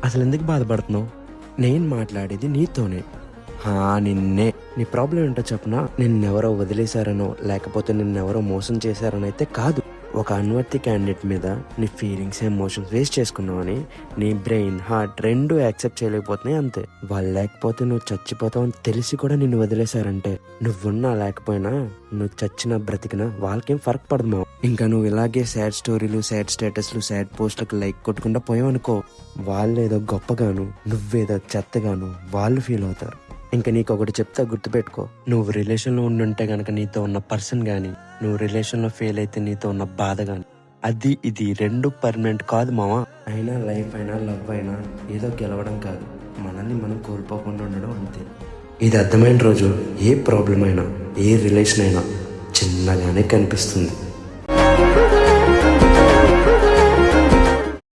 అసలు ఎందుకు బాధపడుతున్నావు? నేను మాట్లాడేది నీతోనే. నిన్నే. నీ ప్రాబ్లం ఏంటో చెప్పనా? నిన్నెవరో వదిలేశారనో లేకపోతే నిన్నెవరో మోసం చేశారనో అయితే కాదు. ఒక అన్వర్తి క్యాండిడేట్ మీద నీ ఫీలింగ్స్ ఎమోషన్స్ వేస్ట్ చేసుకున్నావని నీ బ్రెయిన్ హార్ట్ రెండూ యాక్సెప్ట్ చేయలేకపోతున్నాయి అంతే. వాళ్ళు లేకపోతే నువ్వు చచ్చిపోతావు అని తెలిసి కూడా నిన్ను వదిలేశారంటే నువ్వున్నా లేకపోయినా నువ్వు చచ్చినా బ్రతికినా వాళ్ళకేం ఫరక్ పడదు మావ. ఇంకా నువ్వు ఇలాగే సాడ్ స్టోరీలు సాడ్ స్టేటస్లు సాడ్ పోస్టులకు లైక్ కొట్టకుండా పోయావనుకో, వాళ్ళేదో గొప్పగాను నువ్వేదో చెత్తగాను వాళ్ళు ఫీల్ అవుతారు. ఇంకా నీకు ఒకటి చెప్తా, గుర్తుపెట్టుకో. నువ్వు రిలేషన్లో ఉండుంటే గనక నీతో ఉన్న పర్సన్ కానీ, నువ్వు రిలేషన్లో ఫెయిల్ అయితే నీతో ఉన్న బాధ కానీ, అది ఇది రెండు పర్మనెంట్ కాదు మావా. అయినా లైఫ్ అయినా లవ్ అయినా ఏదో గెలవడం కాదు, మనల్ని మనం కోల్పోకుండా ఉండడం అంతే. ఇది అర్థమైన రోజు ఏ ప్రాబ్లం అయినా ఏ రిలేషన్ అయినా చిన్నగానే కనిపిస్తుంది.